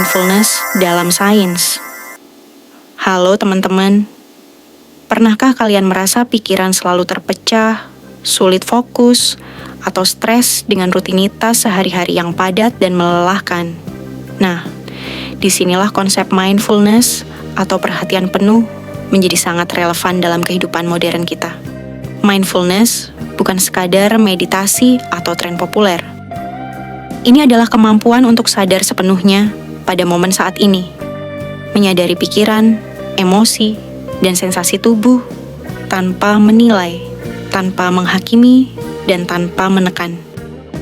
mindfulness dalam sains. Halo teman-teman, pernahkah kalian merasa pikiran selalu terpecah, sulit fokus, atau stres dengan rutinitas sehari-hari yang padat dan melelahkan? Nah, disinilah konsep mindfulness atau perhatian penuh menjadi sangat relevan dalam kehidupan modern kita. Mindfulness bukan sekadar meditasi atau tren populer. Ini adalah kemampuan untuk sadar sepenuhnya pada momen saat ini, menyadari pikiran, emosi, dan sensasi tubuh tanpa menilai, tanpa menghakimi, dan tanpa menekan.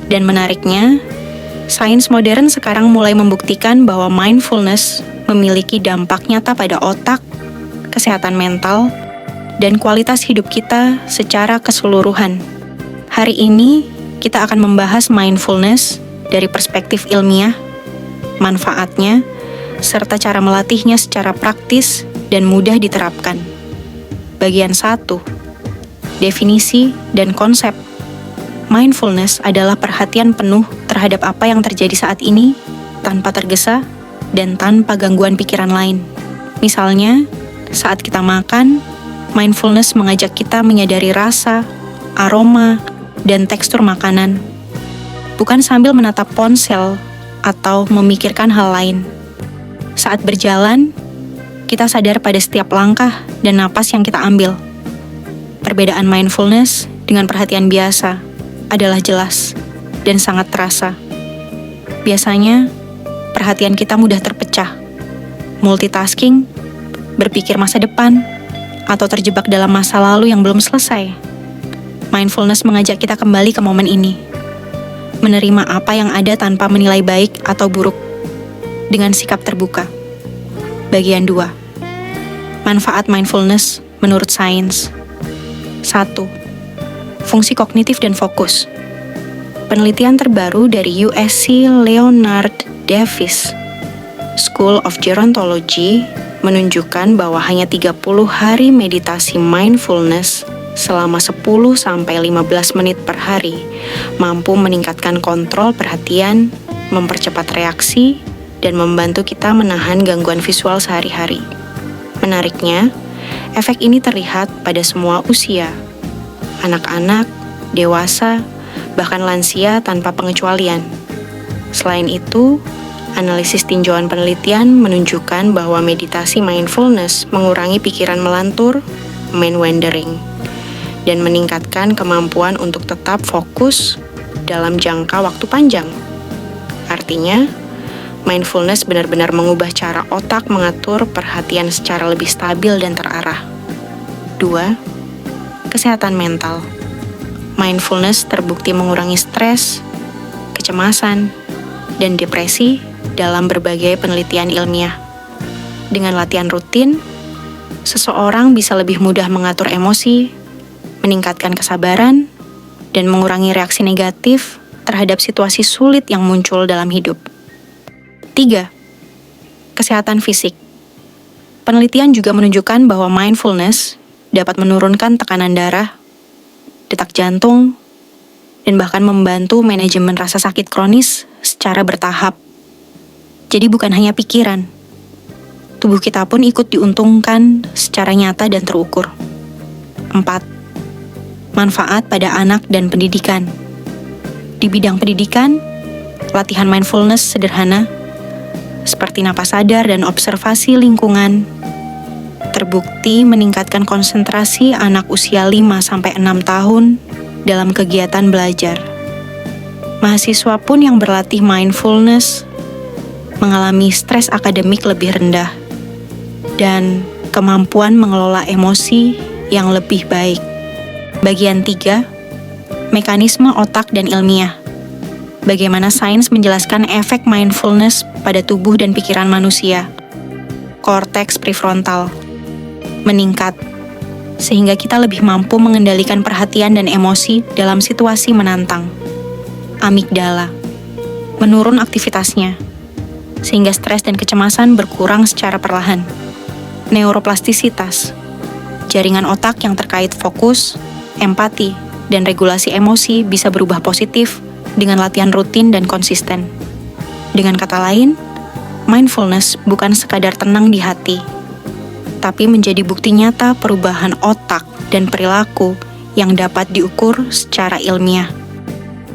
Dan menariknya, sains modern sekarang mulai membuktikan bahwa mindfulness memiliki dampak nyata pada otak, kesehatan mental, dan kualitas hidup kita secara keseluruhan. Hari ini, kita akan membahas mindfulness dari perspektif ilmiah, manfaatnya, serta cara melatihnya secara praktis dan mudah diterapkan. Bagian 1. Definisi dan konsep. Mindfulness adalah perhatian penuh terhadap apa yang terjadi saat ini, tanpa tergesa dan tanpa gangguan pikiran lain. Misalnya, saat kita makan, mindfulness mengajak kita menyadari rasa, aroma, dan tekstur makanan, bukan sambil menatap ponsel atau memikirkan hal lain. Saat berjalan, kita sadar pada setiap langkah dan napas yang kita ambil. Perbedaan mindfulness dengan perhatian biasa adalah jelas dan sangat terasa. Biasanya, perhatian kita mudah terpecah, multitasking, berpikir masa depan, atau terjebak dalam masa lalu yang belum selesai. Mindfulness mengajak kita kembali ke momen ini, menerima apa yang ada tanpa menilai baik atau buruk, dengan sikap terbuka. Bagian 2. Manfaat mindfulness menurut sains. 1. Fungsi kognitif dan fokus. Penelitian terbaru dari USC Leonard Davis School of Gerontology menunjukkan bahwa hanya 30 hari meditasi mindfulness selama 10-15 menit per hari mampu meningkatkan kontrol perhatian, mempercepat reaksi, dan membantu kita menahan gangguan visual sehari-hari. Menariknya, efek ini terlihat pada semua usia, anak-anak, dewasa, bahkan lansia tanpa pengecualian. Selain itu, analisis tinjauan penelitian menunjukkan bahwa meditasi mindfulness mengurangi pikiran melantur, mind wandering, dan meningkatkan kemampuan untuk tetap fokus dalam jangka waktu panjang. Artinya, mindfulness benar-benar mengubah cara otak mengatur perhatian secara lebih stabil dan terarah. 2. Kesehatan mental. Mindfulness terbukti mengurangi stres, kecemasan, dan depresi dalam berbagai penelitian ilmiah. Dengan latihan rutin, seseorang bisa lebih mudah mengatur emosi, meningkatkan kesabaran, dan mengurangi reaksi negatif terhadap situasi sulit yang muncul dalam hidup. 3. Kesehatan fisik. Penelitian juga menunjukkan bahwa mindfulness dapat menurunkan tekanan darah, detak jantung, dan bahkan membantu manajemen rasa sakit kronis secara bertahap. Jadi bukan hanya pikiran, tubuh kita pun ikut diuntungkan secara nyata dan terukur. 4. Manfaat pada anak dan pendidikan. Di bidang pendidikan, latihan mindfulness sederhana, seperti napas sadar dan observasi lingkungan, terbukti meningkatkan konsentrasi anak usia 5-6 tahun dalam kegiatan belajar. Mahasiswa pun yang berlatih mindfulness mengalami stres akademik lebih rendah dan kemampuan mengelola emosi yang lebih baik. Bagian 3. Mekanisme otak dan ilmiah. Bagaimana sains menjelaskan efek mindfulness pada tubuh dan pikiran manusia. Korteks prefrontal meningkat, sehingga kita lebih mampu mengendalikan perhatian dan emosi dalam situasi menantang. Amigdala menurun aktivitasnya, sehingga stres dan kecemasan berkurang secara perlahan. Neuroplastisitas, jaringan otak yang terkait fokus, empati, dan regulasi emosi bisa berubah positif dengan latihan rutin dan konsisten. Dengan kata lain, mindfulness bukan sekadar tenang di hati, tapi menjadi bukti nyata perubahan otak dan perilaku yang dapat diukur secara ilmiah.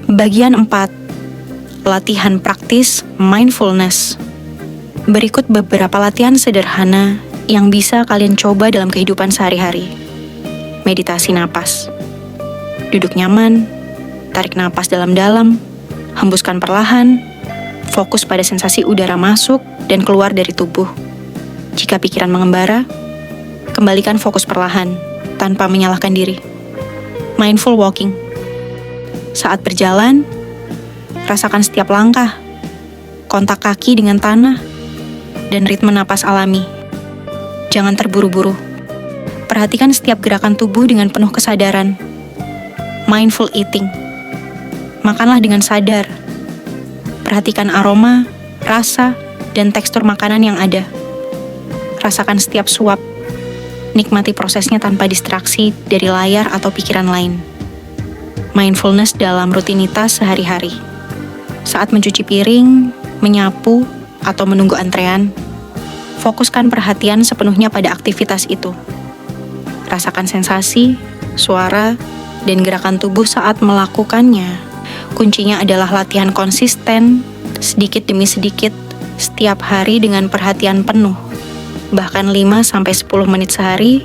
Bagian 4. Latihan praktis mindfulness. Berikut beberapa latihan sederhana yang bisa kalian coba dalam kehidupan sehari-hari. Meditasi napas. Duduk nyaman, tarik napas dalam-dalam, hembuskan perlahan, fokus pada sensasi udara masuk dan keluar dari tubuh. Jika pikiran mengembara, kembalikan fokus perlahan, tanpa menyalahkan diri. Mindful walking. Saat berjalan, rasakan setiap langkah, kontak kaki dengan tanah, dan ritme napas alami. Jangan terburu-buru. Perhatikan setiap gerakan tubuh dengan penuh kesadaran. Mindful eating. Makanlah dengan sadar. Perhatikan aroma, rasa, dan tekstur makanan yang ada. Rasakan setiap suap. Nikmati prosesnya tanpa distraksi dari layar atau pikiran lain. Mindfulness dalam rutinitas sehari-hari. Saat mencuci piring, menyapu, atau menunggu antrean, fokuskan perhatian sepenuhnya pada aktivitas itu. Rasakan sensasi, suara, dan gerakan tubuh saat melakukannya. Kuncinya adalah latihan konsisten, sedikit demi sedikit, setiap hari dengan perhatian penuh. Bahkan 5-10 menit sehari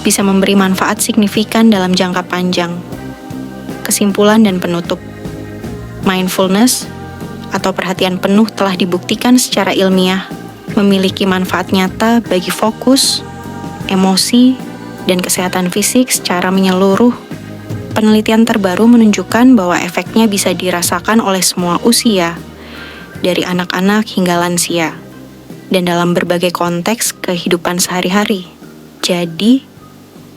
bisa memberi manfaat signifikan dalam jangka panjang. Kesimpulan dan penutup. Mindfulness atau perhatian penuh telah dibuktikan secara ilmiah memiliki manfaat nyata bagi fokus, emosi, dan kesehatan fisik secara menyeluruh. Penelitian terbaru menunjukkan bahwa efeknya bisa dirasakan oleh semua usia, dari anak-anak hingga lansia, dan dalam berbagai konteks kehidupan sehari-hari. Jadi,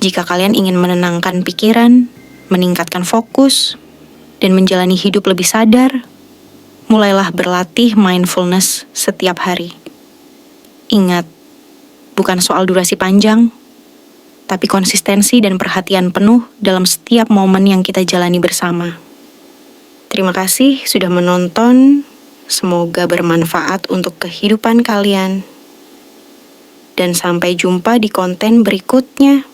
jika kalian ingin menenangkan pikiran, meningkatkan fokus, dan menjalani hidup lebih sadar, mulailah berlatih mindfulness setiap hari. Ingat, bukan soal durasi panjang, tapi konsistensi dan perhatian penuh dalam setiap momen yang kita jalani bersama. Terima kasih sudah menonton, semoga bermanfaat untuk kehidupan kalian. Dan sampai jumpa di konten berikutnya.